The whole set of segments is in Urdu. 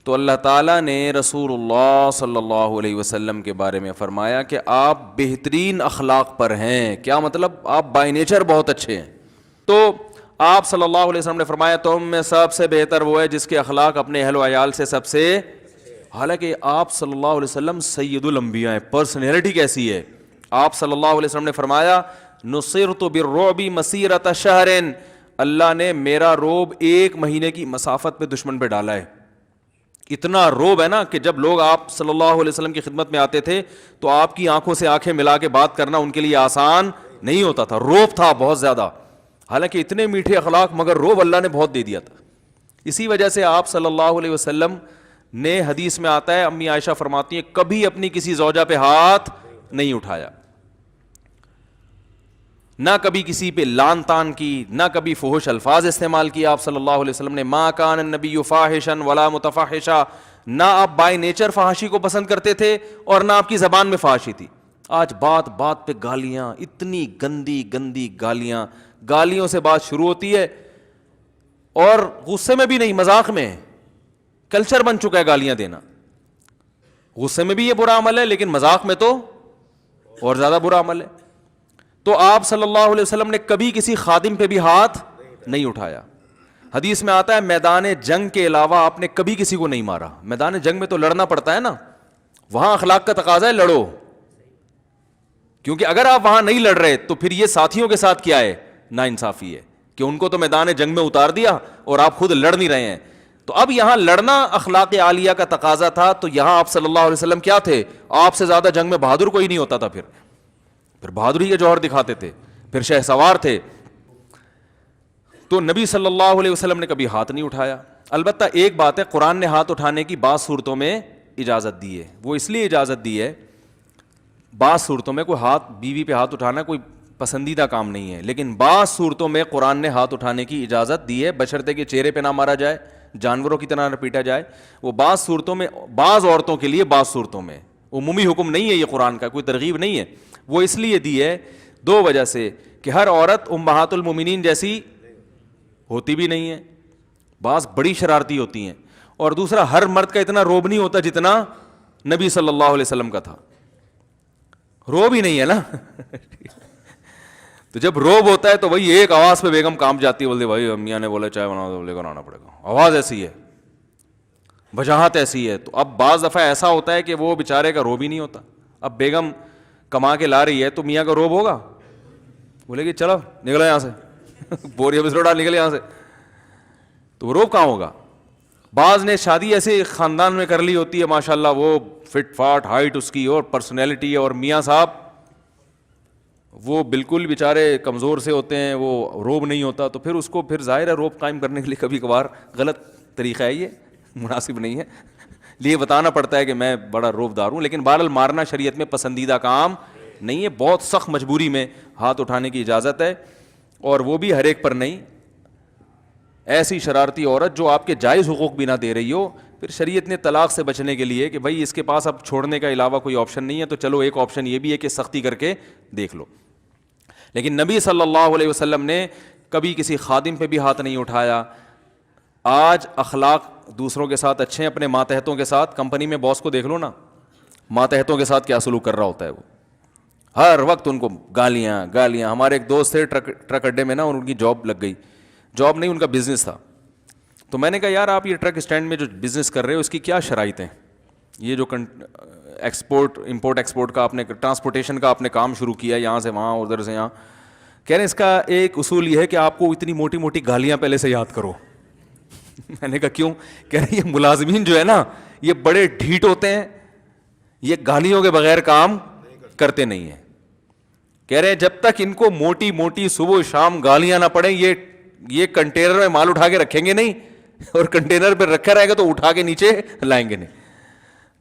تو اللہ تعالیٰ نے رسول اللہ صلی اللہ علیہ وسلم کے بارے میں فرمایا کہ آپ بہترین اخلاق پر ہیں. کیا مطلب؟ آپ بائی نیچر بہت اچھے ہیں. تو آپ صلی اللہ علیہ وسلم نے فرمایا تم میں سب سے بہتر وہ ہے جس کے اخلاق اپنے اہل و عیال سے سب سے. حالانکہ آپ صلی اللہ علیہ وسلم سید الانبیاء ہیں. پرسنالٹی کیسی ہے؟ آپ صلی اللہ علیہ وسلم نے فرمایا نصرت بالرعب مسیرۃ شہر، اللہ نے میرا روب 1 مہینے کی مسافت پہ دشمن پہ ڈالا ہے. اتنا روب ہے نا کہ جب لوگ آپ صلی اللہ علیہ وسلم کی خدمت میں آتے تھے تو آپ کی آنکھوں سے آنکھیں ملا کے بات کرنا ان کے لیے آسان نہیں ہوتا تھا. روب تھا بہت زیادہ. حالانکہ اتنے میٹھے اخلاق مگر روب اللہ نے بہت دے دیا تھا. اسی وجہ سے آپ صلی اللہ علیہ وسلم نے، حدیث میں آتا ہے، امی عائشہ فرماتی ہیں کبھی اپنی کسی زوجہ پہ ہاتھ نہیں اٹھایا، نہ کبھی کسی پہ لان تان کی، نہ کبھی فحش الفاظ استعمال کیا. آپ صلی اللہ علیہ وسلم نے ما کان النبی فاحشا ولا متفحشا، نہ آپ بائی نیچر فحاشی کو پسند کرتے تھے اور نہ آپ کی زبان میں فحاشی تھی. آج بات بات پہ گالیاں، اتنی گندی گندی گالیاں، گالیوں سے بات شروع ہوتی ہے اور غصے میں بھی نہیں، مذاق میں. کلچر بن چکا ہے گالیاں دینا. غصے میں بھی یہ برا عمل ہے لیکن مذاق میں تو اور زیادہ برا عمل ہے. تو آپ صلی اللہ علیہ وسلم نے کبھی کسی خادم پہ بھی ہاتھ نہیں اٹھایا. حدیث میں آتا ہے میدان جنگ کے علاوہ آپ نے کبھی کسی کو نہیں مارا. میدان جنگ میں تو لڑنا پڑتا ہے نا، وہاں اخلاق کا تقاضا ہے لڑو. کیونکہ اگر آپ وہاں نہیں لڑ رہے تو پھر یہ ساتھیوں کے ساتھ کیا ہے؟ ناانصافی ہے کہ ان کو تو میدان جنگ میں اتار دیا اور آپ خود لڑ نہیں رہے ہیں. تو اب یہاں لڑنا اخلاق عالیہ کا تقاضا تھا، تو یہاں آپ صلی اللہ علیہ وسلم کیا تھے؟ آپ سے زیادہ جنگ میں بہادر کوئی نہیں ہوتا تھا. پھر بہادری کے جوہر دکھاتے تھے، پھر شہ سوار تھے. تو نبی صلی اللہ علیہ وسلم نے کبھی ہاتھ نہیں اٹھایا. البتہ ایک بات ہے، قرآن نے ہاتھ اٹھانے کی بعض صورتوں میں اجازت دی ہے. وہ اس لیے اجازت دی ہے، بعض صورتوں میں کوئی ہاتھ، بیوی پہ ہاتھ اٹھانا کوئی پسندیدہ کام نہیں ہے، لیکن بعض صورتوں میں قرآن نے ہاتھ اٹھانے کی اجازت دی ہے، بشرطے کہ چہرے پہ نہ مارا جائے، جانوروں کی طرح نہ پیٹا جائے. وہ بعض صورتوں میں، بعض عورتوں کے لیے، بعض صورتوں میں، عمومی حکم نہیں ہے یہ قرآن کا، کوئی ترغیب نہیں ہے. وہ اس لیے دی ہے 2 وجہ سے کہ ہر عورت امہات المومنین جیسی ہوتی بھی نہیں ہے، بعض بڑی شرارتی ہوتی ہیں، اور دوسرا ہر مرد کا اتنا روب نہیں ہوتا جتنا نبی صلی اللہ علیہ وسلم کا تھا. روب ہی نہیں ہے نا. تو جب روب ہوتا ہے تو وہی ایک آواز پہ بیگم کام جاتی ہے، بولتے بھائی امیاں نے بولا چائے بنا دو، لے کر آنا پڑے گا. آواز ایسی ہے، وجاہت ایسی ہے. تو اب بعض دفعہ ایسا ہوتا ہے کہ وہ بیچارے کا روب ہی نہیں ہوتا. اب بیگم کما کے لا رہی ہے تو میاں کا روب ہوگا؟ بولے کہ چلو نکلو یہاں سے، بوری بسروڑا نکلے یہاں سے. تو وہ روب کہاں ہوگا؟ بعض نے شادی ایسے خاندان میں کر لی ہوتی ہے ماشاءاللہ، وہ فٹ فاٹ ہائٹ اس کی اور پرسنالٹی ہے، اور میاں صاحب وہ بالکل بیچارے کمزور سے ہوتے ہیں، وہ روب نہیں ہوتا. تو پھر اس کو پھر ظاہر ہے روب قائم کرنے کے لیے کبھی کبھار غلط طریقہ ہے، یہ مناسب نہیں ہے، لیے بتانا پڑتا ہے کہ میں بڑا روب دار ہوں. لیکن بہرحال مارنا شریعت میں پسندیدہ کام نہیں ہے. بہت سخت مجبوری میں ہاتھ اٹھانے کی اجازت ہے، اور وہ بھی ہر ایک پر نہیں. ایسی شرارتی عورت جو آپ کے جائز حقوق بھی نہ دے رہی ہو، پھر شریعت نے طلاق سے بچنے کے لیے کہ بھائی اس کے پاس اب چھوڑنے کا علاوہ کوئی آپشن نہیں ہے، تو چلو ایک آپشن یہ بھی ہے کہ سختی کر کے دیکھ لو. لیکن نبی صلی اللہ علیہ وسلم نے کبھی کسی خادم پہ بھی ہاتھ نہیں اٹھایا. آج اخلاق دوسروں کے ساتھ اچھے ہیں، اپنے ماتحتوں کے ساتھ. کمپنی میں باس کو دیکھ لو نا، ماتحتوں کے ساتھ کیا سلوک کر رہا ہوتا ہے. وہ ہر وقت ان کو گالیاں گالیاں. ہمارے ایک دوست تھے ٹرک اڈے میں نا، اور ان کی جاب لگ گئی. جاب نہیں، ان کا بزنس تھا. تو میں نے کہا یار آپ یہ ٹرک اسٹینڈ میں جو بزنس کر رہے ہو اس کی کیا شرائط ہیں؟ یہ جو ایکسپورٹ امپورٹ ایکسپورٹ کا آپ نے، ٹرانسپورٹیشن کا آپ نے کام شروع کیا یہاں سے وہاں ادھر سے یہاں. کہہ رہے ہیں اس کا ایک اصول یہ ہے کہ آپ کو اتنی موٹی موٹی گالیاں پہلے سے یاد کرو. میں نے کہا کیوں؟ کہہ رہے ہیں یہ ملازمین جو ہے نا یہ بڑے ڈھیٹ ہوتے ہیں، یہ گالیوں کے بغیر کام کرتے نہیں ہیں. کہہ رہے ہیں جب تک ان کو موٹی موٹی صبح شام گالیاں نہ پڑیں یہ کنٹینر میں مال اٹھا کے رکھیں گے نہیں، اور کنٹینر پہ رکھا رہے گا تو اٹھا کے نیچے لائیں گے نہیں.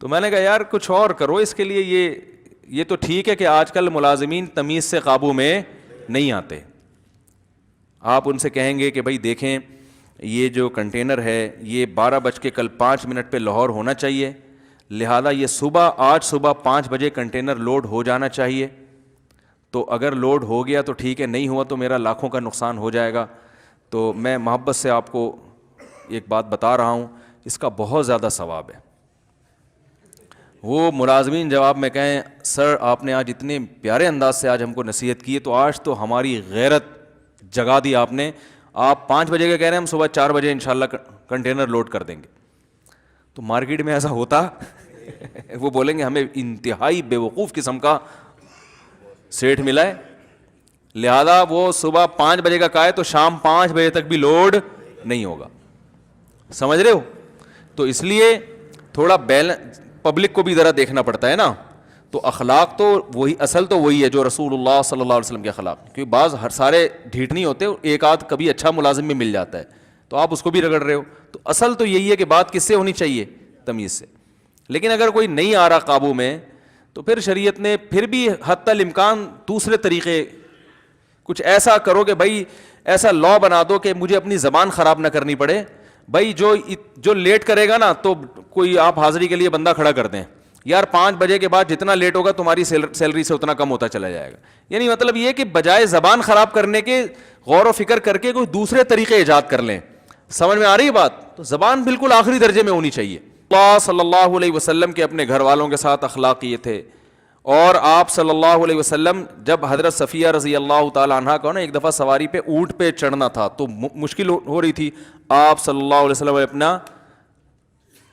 تو میں نے کہا یار کچھ اور کرو اس کے لیے. یہ تو ٹھیک ہے کہ آج کل ملازمین تمیز سے قابو میں نہیں آتے. آپ ان سے کہیں گے کہ بھائی دیکھیں یہ جو کنٹینر ہے یہ 12:05 پہ لاہور ہونا چاہیے، لہذا یہ آج صبح 5 بجے کنٹینر لوڈ ہو جانا چاہیے. تو اگر لوڈ ہو گیا تو ٹھیک ہے، نہیں ہوا تو میرا لاکھوں کا نقصان ہو جائے گا. تو میں محبت سے آپ کو ایک بات بتا رہا ہوں اس کا بہت زیادہ ثواب ہے. وہ ملازمین جواب میں کہیں سر آپ نے آج اتنے پیارے انداز سے آج ہم کو نصیحت کی ہے تو آج تو ہماری غیرت جگا دی آپ نے. آپ 5 بجے کے کہہ رہے ہیں, ہم صبح 4 بجے انشاءاللہ کنٹینر لوڈ کر دیں گے. تو مارکیٹ میں ایسا ہوتا وہ بولیں گے ہمیں انتہائی بے وقوف قسم کا سیٹھ ملا ہے, لہذا وہ صبح 5 بجے کا کہا ہے تو شام 5 بجے تک بھی لوڈ نہیں ہوگا. سمجھ رہے ہو؟ تو اس لیے تھوڑا بیلنس پبلک کو بھی ذرا دیکھنا پڑتا ہے نا. تو اخلاق تو وہی, اصل تو وہی ہے جو رسول اللہ صلی اللہ علیہ وسلم کے اخلاق, کیونکہ بعض ہر سارے ڈھیٹ نہیں ہوتے, ایک آدھ کبھی اچھا ملازم بھی مل جاتا ہے تو آپ اس کو بھی رگڑ رہے ہو. تو اصل تو یہی ہے کہ بات کس سے ہونی چاہیے, تمیز سے. لیکن اگر کوئی نہیں آ رہا قابو میں تو پھر شریعت نے پھر بھی حتی الامکان دوسرے طریقے کچھ ایسا کرو کہ بھائی ایسا لا بنا دو کہ مجھے اپنی زبان خراب نہ کرنی پڑے. بھائی جو لیٹ کرے گا نا تو کوئی آپ حاضری کے لیے بندہ کھڑا کر دیں, یار 5 بجے کے بعد جتنا لیٹ ہوگا تمہاری سیلری سے اتنا کم ہوتا چلا جائے گا. یعنی مطلب یہ کہ بجائے زبان خراب کرنے کے غور و فکر کر کے کوئی دوسرے طریقے ایجاد کر لیں. سمجھ میں آ رہی بات؟ تو زبان بالکل آخری درجے میں ہونی چاہیے. اللہ صلی اللہ علیہ وسلم کے اپنے گھر والوں کے ساتھ اخلاق یہ تھے. اور آپ صلی اللہ علیہ وسلم جب حضرت صفیہ رضی اللہ تعالی عنہا کو نا ایک دفعہ سواری پہ اونٹ پہ چڑھنا تھا تو مشکل ہو رہی تھی, آپ صلی اللہ علیہ وسلم نے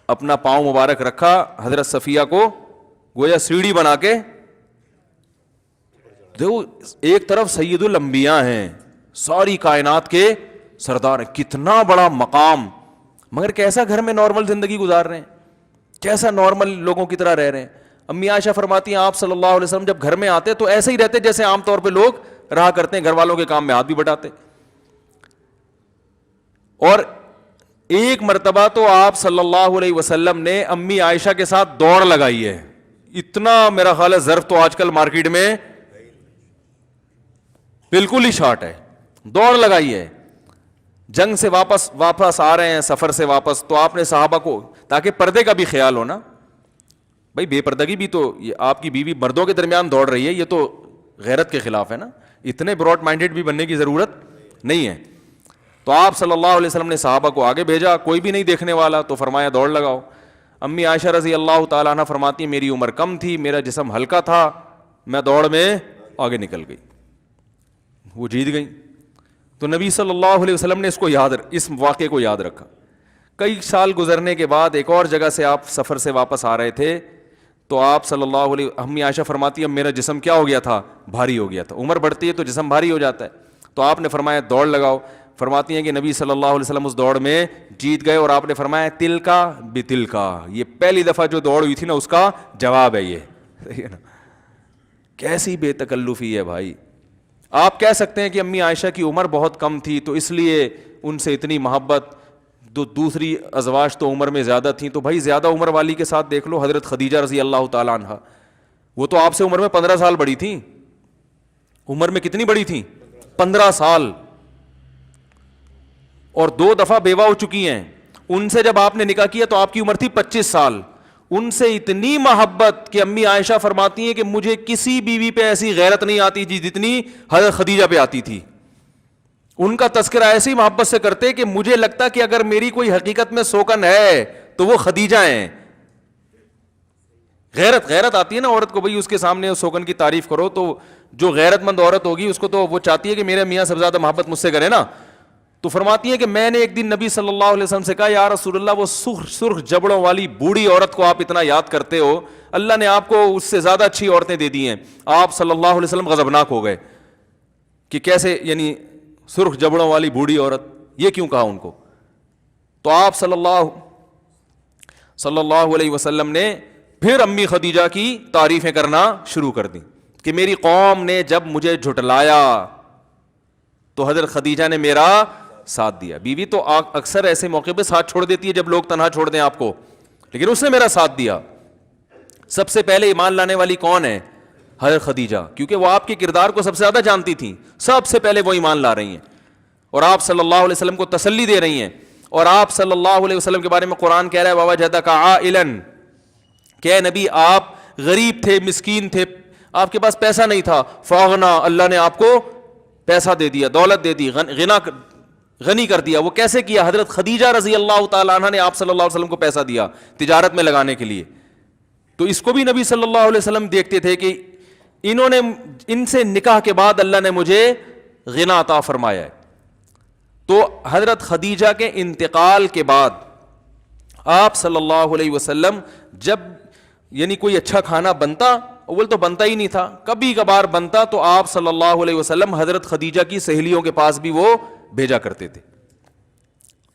اپنا پاؤں مبارک رکھا, حضرت صفیہ کو گویا سیڑھی بنا کے, دیکھو ایک طرف سید الانبیاء ہیں, ساری کائنات کے سردار ہیں, کتنا بڑا مقام, مگر کیسا گھر میں نارمل زندگی گزار رہے ہیں, کیسا نارمل لوگوں کی طرح رہ رہے ہیں. امی عائشہ فرماتی ہیں آپ صلی اللہ علیہ وسلم جب گھر میں آتے تو ایسے ہی رہتے جیسے عام طور پہ لوگ رہا کرتے ہیں, گھر والوں کے کام میں ہاتھ بھی بٹاتے. اور ایک مرتبہ تو آپ صلی اللہ علیہ وسلم نے امی عائشہ کے ساتھ دوڑ لگائی ہے. اتنا میرا خیال ہے ظرف تو آج کل مارکیٹ میں بالکل ہی شارٹ ہے, دوڑ لگائی ہے. جنگ سے واپس آ رہے ہیں, سفر سے واپس, تو آپ نے صحابہ کو, تاکہ پردے کا بھی خیال ہو نا, بھائی بے پردگی بھی تو, یہ آپ کی بیوی مردوں کے درمیان دوڑ رہی ہے, یہ تو غیرت کے خلاف ہے نا, اتنے براڈ مائنڈیڈ بھی بننے کی ضرورت نہیں ہے. تو آپ صلی اللہ علیہ وسلم نے صحابہ کو آگے بھیجا, کوئی بھی نہیں دیکھنے والا, تو فرمایا دوڑ لگاؤ. امی عائشہ رضی اللہ تعالیٰ عنہ فرماتی ہیں میری عمر کم تھی, میرا جسم ہلکا تھا, میں دوڑ میں آگے نکل گئی, وہ جیت گئی. تو نبی صلی اللہ علیہ وسلم نے اس واقعے کو یاد رکھا. کئی سال گزرنے کے بعد ایک اور جگہ سے آپ سفر سے واپس آ رہے تھے, تو آپ صلی اللہ علیہ, امی عائشہ فرماتی ہے میرا جسم کیا ہو گیا تھا, بھاری ہو گیا تھا. عمر بڑھتی ہے تو جسم بھاری ہو جاتا ہے. تو آپ نے فرمایا دوڑ لگاؤ. فرماتی ہیں کہ نبی صلی اللہ علیہ وسلم اس دوڑ میں جیت گئے, اور آپ نے فرمایا تل کا بتل کا, یہ پہلی دفعہ جو دوڑ ہوئی تھی نا اس کا جواب ہے یہ. صحیح ہے نا, کیسی بے تکلفی ہے بھائی. آپ کہہ سکتے ہیں کہ امی عائشہ کی عمر بہت کم تھی تو اس لیے ان سے اتنی محبت, دوسری ازواج تو عمر میں زیادہ تھیں, تو بھائی زیادہ عمر والی کے ساتھ دیکھ لو حضرت خدیجہ رضی اللہ تعالیٰ عنہا, وہ تو آپ سے عمر میں 15 سال بڑی تھیں. عمر میں کتنی بڑی تھیں؟ 15 سال, اور 2 دفعہ بیوہ ہو چکی ہیں. ان سے جب آپ نے نکاح کیا تو آپ کی عمر تھی 25 سال. ان سے اتنی محبت کہ امی عائشہ فرماتی ہیں کہ مجھے کسی بیوی پہ ایسی غیرت نہیں آتی تھی جتنی حضرت خدیجہ پہ آتی تھی. ان کا تذکرہ ایسی محبت سے کرتے کہ مجھے لگتا کہ اگر میری کوئی حقیقت میں سوکن ہے تو وہ خدیجہ ہیں. غیرت آتی ہے نا عورت کو, بھئی اس کے سامنے سوکن کی تعریف کرو, تو جو غیرت مند عورت ہوگی اس کو تو وہ چاہتی ہے کہ میرے میاں سب سے زیادہ محبت مجھ سے کرے نا. تو فرماتی ہے کہ میں نے ایک دن نبی صلی اللہ علیہ وسلم سے کہا یا رسول اللہ وہ سرخ جبڑوں والی بوڑھی عورت کو آپ اتنا یاد کرتے ہو, اللہ نے آپ کو اس سے زیادہ اچھی عورتیں دے دی ہیں. آپ صلی اللہ علیہ وسلم غضبناک ہو گئے کہ کیسے, یعنی سرخ جبڑوں والی بوڑھی عورت, یہ کیوں کہا ان کو. تو آپ صلی اللہ علیہ وسلم نے پھر امی خدیجہ کی تعریفیں کرنا شروع کر دیں کہ میری قوم نے جب مجھے جھٹلایا تو حضرت خدیجہ نے میرا ساتھ دیا. بیوی تو اکثر ایسے موقع پہ ساتھ چھوڑ دیتی ہے جب لوگ تنہا چھوڑ دیں آپ کو, لیکن اس نے میرا ساتھ دیا. سب سے پہلے ایمان لانے والی کون ہے؟ حضرت خدیجہ, کیونکہ وہ آپ کے کردار کو سب سے زیادہ جانتی تھیں. سب سے پہلے وہ ایمان لا رہی ہیں اور آپ صلی اللہ علیہ وسلم کو تسلی دے رہی ہیں. اور آپ صلی اللہ علیہ وسلم کے بارے میں قرآن کہہ رہا ہے ووجدک عائلا, کہ اے نبی آپ غریب تھے, مسکین تھے, آپ کے پاس پیسہ نہیں تھا, فاغنا, اللہ نے آپ کو پیسہ دے دیا, دولت دے دی, غنا غنی کر دیا. وہ کیسے کیا؟ حضرت خدیجہ رضی اللہ تعالیٰ عنہ نے آپ صلی اللہ علیہ وسلم کو پیسہ دیا تجارت میں لگانے کے لیے. تو اس کو بھی نبی صلی اللہ علیہ وسلم دیکھتے تھے کہ انہوں نے, ان سے نکاح کے بعد اللہ نے مجھے غنا عطا فرمایا ہے. تو حضرت خدیجہ کے انتقال کے بعد آپ صلی اللہ علیہ وسلم جب یعنی کوئی اچھا کھانا بنتا, اول تو بنتا ہی نہیں تھا, کبھی کبھار بنتا, تو آپ صلی اللہ علیہ وسلم حضرت خدیجہ کی سہیلیوں کے پاس بھی وہ بھیجا کرتے تھے.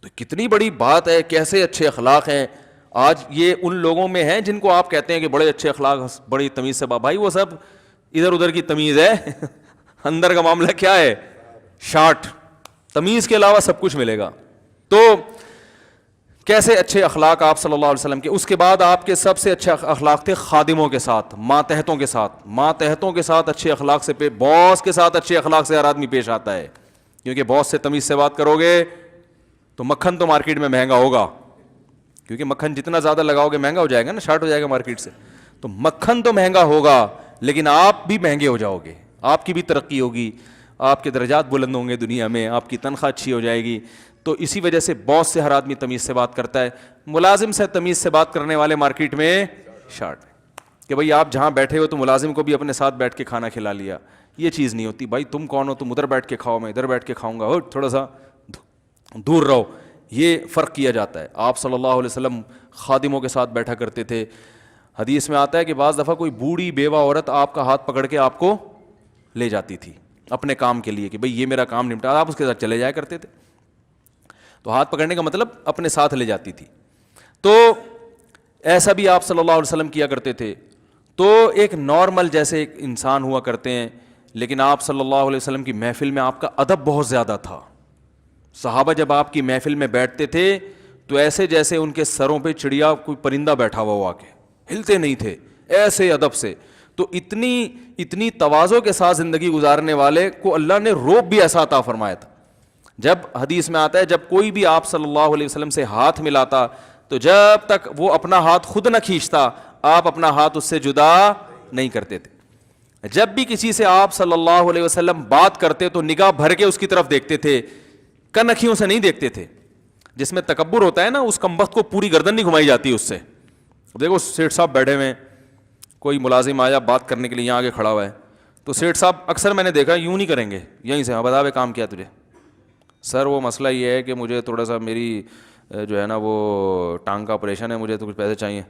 تو کتنی بڑی بات ہے, کیسے اچھے اخلاق ہیں. آج یہ ان لوگوں میں ہیں جن کو آپ کہتے ہیں کہ بڑے اچھے اخلاق, بڑی تمیز سے, بھائی وہ سب ادھر ادھر کی تمیز ہے, اندر کا معاملہ کیا ہے؟ شارٹ. تمیز کے علاوہ سب کچھ ملے گا. تو کیسے اچھے اخلاق آپ صلی اللہ علیہ وسلم کے. اس کے بعد آپ کے سب سے اچھے اخلاق تھے خادموں کے ساتھ, ماتحتوں کے ساتھ. ماتحتوں کے ساتھ اچھے اخلاق سے, باس کے ساتھ اچھے اخلاق سے ہر آدمی پیش آتا ہے, کیونکہ باس سے تمیز سے بات کرو گے تو مکھن تو مارکیٹ میں مہنگا ہوگا, کیونکہ مکھن جتنا زیادہ لگاؤ گے مہنگا ہو جائے گا نا, شارٹ ہو جائے گا مارکیٹ سے. تو مکھن تو مہنگا ہوگا, لیکن آپ بھی مہنگے ہو جاؤ گے, آپ کی بھی ترقی ہوگی, آپ کے درجات بلند ہوں گے دنیا میں, آپ کی تنخواہ اچھی ہو جائے گی. تو اسی وجہ سے باس سے ہر آدمی تمیز سے بات کرتا ہے, ملازم سے تمیز سے بات کرنے والے مارکیٹ میں شارٹ ہے. کہ بھائی آپ جہاں بیٹھے ہو تو ملازم کو بھی اپنے ساتھ بیٹھ کے کھانا کھلا لیا, یہ چیز نہیں ہوتی. بھائی تم کون ہو, تم ادھر بیٹھ کے کھاؤ, میں ادھر بیٹھ کے کھاؤں گا, اور تھوڑا سا دور رہو, یہ فرق کیا جاتا ہے. آپ صلی اللہ علیہ وسلم خادموں کے ساتھ بیٹھا کرتے تھے. حدیث میں آتا ہے کہ بعض دفعہ کوئی بوڑھی بیوہ عورت آپ کا ہاتھ پکڑ کے آپ کو لے جاتی تھی اپنے کام کے لیے, کہ بھئی یہ میرا کام نمٹا, آپ اس کے ساتھ چلے جایا کرتے تھے. تو ہاتھ پکڑنے کا مطلب اپنے ساتھ لے جاتی تھی. تو ایسا بھی آپ صلی اللہ علیہ وسلم کیا کرتے تھے. تو ایک نارمل جیسے ایک انسان ہوا کرتے ہیں, لیکن آپ صلی اللہ علیہ وسلم کی محفل میں آپ کا ادب بہت زیادہ تھا. صحابہ جب آپ کی محفل میں بیٹھتے تھے تو ایسے جیسے ان کے سروں پہ چڑیا کوئی پرندہ بیٹھا ہوا کے, ہلتے نہیں تھے, ایسے ادب سے. تو اتنی تواضع کے ساتھ زندگی گزارنے والے کو اللہ نے روب بھی ایسا عطا فرمایا تھا. جب حدیث میں آتا ہے جب کوئی بھی آپ صلی اللہ علیہ وسلم سے ہاتھ ملاتا تو جب تک وہ اپنا ہاتھ خود نہ کھینچتا آپ اپنا ہاتھ اس سے جدا نہیں کرتے تھے. جب بھی کسی سے آپ صلی اللہ علیہ وسلم بات کرتے تو نگاہ بھر کے اس کی طرف دیکھتے تھے, کنکھیوں سے نہیں دیکھتے تھے. جس میں تکبر ہوتا ہے نا, اس کمبخت کو پوری گردن نہیں گھمائی جاتی اس سے. دیکھو سیٹھ صاحب بیٹھے ہوئے, کوئی ملازم آیا بات کرنے کے لیے یہاں آگے کھڑا ہوا ہے, تو سیٹھ صاحب اکثر میں نے دیکھا یوں نہیں کریں گے, یہیں سے, ہاں بتا بھائی کام کیا تجھے, سر وہ مسئلہ یہ ہے کہ مجھے تھوڑا سا میری جو ہے نا وہ ٹانگ کا آپریشن ہے, مجھے تو کچھ پیسے چاہیے.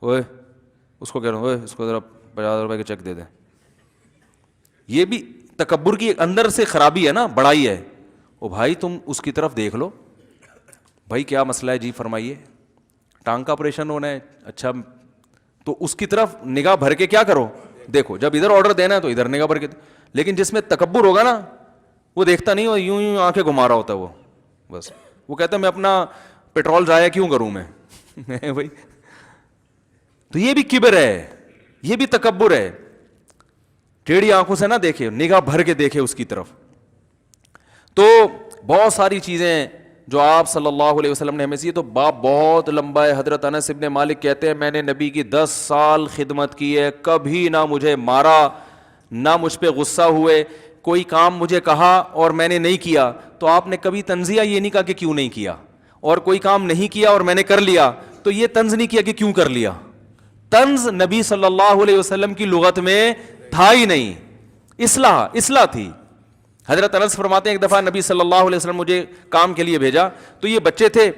اوئے اس کو کہہ رہا ہوں, اوئے اس کو ذرا 50,000 روپے کے چیک دے دیں. یہ بھی تکبر کی اندر سے خرابی ہے نا, بڑائی ہے. او بھائی تم اس کی طرف دیکھ لو, بھائی کیا مسئلہ ہے, جی فرمائیے, ٹانگ کا آپریشن ہونا ہے, اچھا, تو اس کی طرف نگاہ بھر کے کیا کرو, دیکھو. جب ادھر آرڈر دینا ہے تو ادھر نگاہ بھر کے. لیکن جس میں تکبر ہوگا نا وہ دیکھتا نہیں, اور یوں آنکھیں گھما رہا ہوتا ہے وہ, بس وہ کہتا ہے میں اپنا پیٹرول ضائع کیوں کروں میں بھائی. تو یہ بھی کبر ہے, یہ بھی تکبر ہے. ٹیڑھی آنکھوں سے نہ دیکھے, نگاہ بھر کے دیکھے اس کی طرف. تو بہت ساری چیزیں جو آپ صلی اللہ علیہ وسلم نے ہمیں سی. تو باپ بہت لمبا ہے. حضرت انس ابن مالک کہتے ہیں میں نے نبی کی 10 سال خدمت کی ہے, کبھی نہ مجھے مارا, نہ مجھ پہ غصہ ہوئے. کوئی کام مجھے کہا اور میں نے نہیں کیا تو آپ نے کبھی تنزیہ یہ نہیں کہا کہ کیوں نہیں کیا, اور کوئی کام نہیں کیا اور میں نے کر لیا تو یہ طنز نہیں کیا کہ کیوں کر لیا. طنز نبی صلی اللہ علیہ وسلم کی لغت میں تھا ہی نہیں, اصلاح تھی. حضرت انس فرماتے ہیں ایک دفعہ نبی صلی اللہ علیہ وسلم مجھے کام کے لیے بھیجا, تو یہ بچے تھے,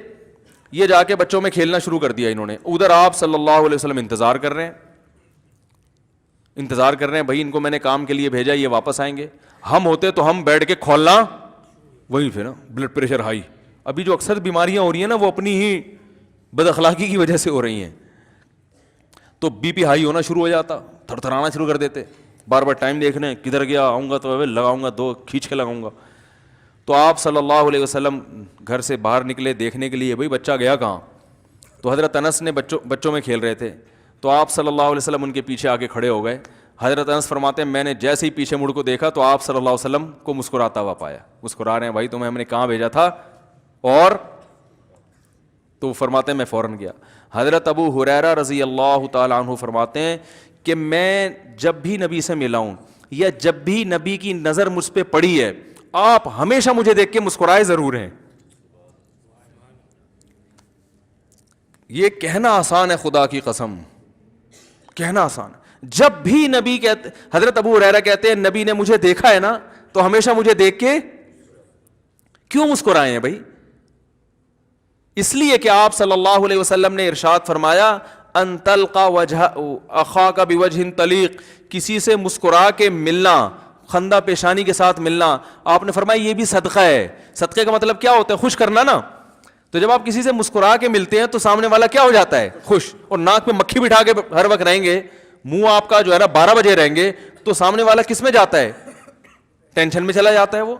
یہ جا کے بچوں میں کھیلنا شروع کر دیا انہوں نے. ادھر آپ صلی اللہ علیہ وسلم انتظار کر رہے ہیں, بھائی ان کو میں نے کام کے لیے بھیجا, یہ واپس آئیں گے. ہم ہوتے تو ہم بیٹھ کے کھولنا وہیں پہ نا, بلڈ پریشر ہائی. ابھی جو اکثر بیماریاں ہو رہی ہیں نا وہ اپنی ہی بد اخلاقی کی وجہ سے ہو رہی ہیں. تو بی پی ہائی ہونا شروع ہو جاتا, تھر تھرانا شروع کر دیتے, بار بار ٹائم دیکھنے, کدھر گیا, آؤں گا تو لگاؤں گا, 2 کھینچ کے لگاؤں گا. تو آپ صلی اللہ علیہ وسلم گھر سے باہر نکلے دیکھنے کے لیے, بھائی بچہ گیا کہاں. تو حضرت انس نے بچوں میں کھیل رہے تھے, تو آپ صلی اللہ علیہ وسلم ان کے پیچھے آ کے کھڑے ہو گئے. حضرت انس فرماتے ہیں میں نے جیسے ہی پیچھے مڑ کو دیکھا تو آپ صلی اللہ علیہ وسلم کو مسکراتا ہوا پایا. مسکرا رہے ہیں, بھائی تمہیں ہم نے کہاں بھیجا تھا, اور تو فرماتے ہیں میں فوراً گیا. حضرت ابو ہریرہ رضی اللہ تعالیٰ عنہ فرماتے ہیں کہ میں جب بھی نبی سے ملا ہوں یا جب بھی نبی کی نظر مجھ پہ پڑی ہے آپ ہمیشہ مجھے دیکھ کے مسکرائے ضرور ہیں. یہ کہنا آسان ہے, خدا کی قسم کہنا آسان ہے. جب بھی نبی کہتے, حضرت ابو ہریرہ کہتے ہیں نبی نے مجھے دیکھا ہے نا تو ہمیشہ مجھے دیکھ کے کیوں مسکرائے ہیں بھائی؟ اس لیے کہ آپ صلی اللہ علیہ وسلم نے ارشاد فرمایا ان تلقى وجہ اخاک بوجہ طلیق, کسی سے مسکرا کے ملنا, خندہ پیشانی کے ساتھ ملنا. آپ نے فرمایا یہ بھی صدقہ ہے. صدقے کا مطلب کیا ہوتا ہے؟ خوش کرنا نا. تو جب آپ کسی سے مسکرا کے ملتے ہیں تو سامنے والا کیا ہو جاتا ہے؟ خوش. اور ناک میں مکھی بٹھا کے ہر وقت رہیں گے, منہ آپ کا جو ہے نا 12 بجے رہیں گے, تو سامنے والا کس میں جاتا ہے؟ ٹینشن میں چلا جاتا ہے وہ.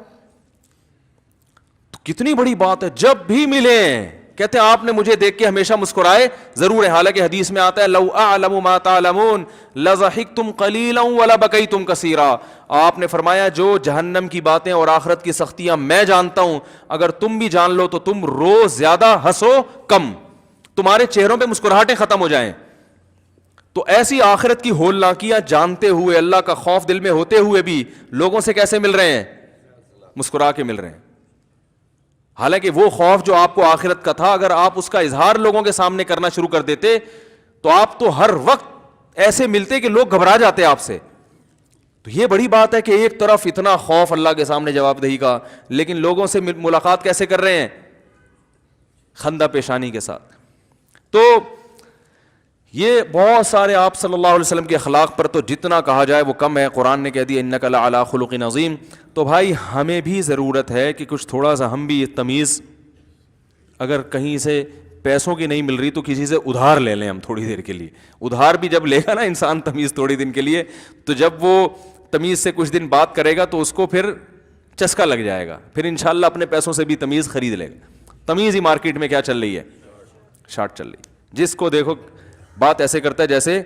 تو کتنی بڑی بات ہے, جب بھی ملیں کہتے ہیں آپ نے مجھے دیکھ کے ہمیشہ مسکرائے ضرور ہے. حالانکہ حدیث میں آتا ہے لو اعلم ما تعلمون لضحکتم قلیلا ولبکیتم کثیرا. آپ نے فرمایا جو جہنم کی باتیں اور آخرت کی سختیاں میں جانتا ہوں, اگر تم بھی جان لو تو تم روز زیادہ ہنسو کم, تمہارے چہروں پہ مسکراہٹیں ختم ہو جائیں. تو ایسی آخرت کی ہولناکیاں جانتے ہوئے, اللہ کا خوف دل میں ہوتے ہوئے بھی لوگوں سے کیسے مل رہے ہیں؟ مسکرا کے مل رہے ہیں. حالانکہ وہ خوف جو آپ کو آخرت کا تھا, اگر آپ اس کا اظہار لوگوں کے سامنے کرنا شروع کر دیتے تو آپ تو ہر وقت ایسے ملتے کہ لوگ گھبرا جاتے آپ سے. تو یہ بڑی بات ہے کہ ایک طرف اتنا خوف اللہ کے سامنے جواب دہی کا, لیکن لوگوں سے ملاقات کیسے کر رہے ہیں؟ خندہ پیشانی کے ساتھ. تو یہ بہت سارے آپ صلی اللہ علیہ وسلم کے اخلاق پر تو جتنا کہا جائے وہ کم ہے. قرآن نے کہہ دیا انک لعلی خلق عظیم. تو بھائی ہمیں بھی ضرورت ہے کہ کچھ تھوڑا سا ہم بھی یہ تمیز, اگر کہیں سے پیسوں کی نہیں مل رہی تو کسی سے ادھار لے لیں ہم تھوڑی دیر کے لیے. ادھار بھی جب لے گا نا انسان تمیز تھوڑی دن کے لیے, تو جب وہ تمیز سے کچھ دن بات کرے گا تو اس کو پھر چسکا لگ جائے گا, پھر انشاءاللہ اپنے پیسوں سے بھی تمیز خرید لے گا. تمیز ہی مارکیٹ میں کیا چل رہی ہے؟ شارٹ چل رہی. جس کو دیکھو بات ایسے کرتا ہے جیسے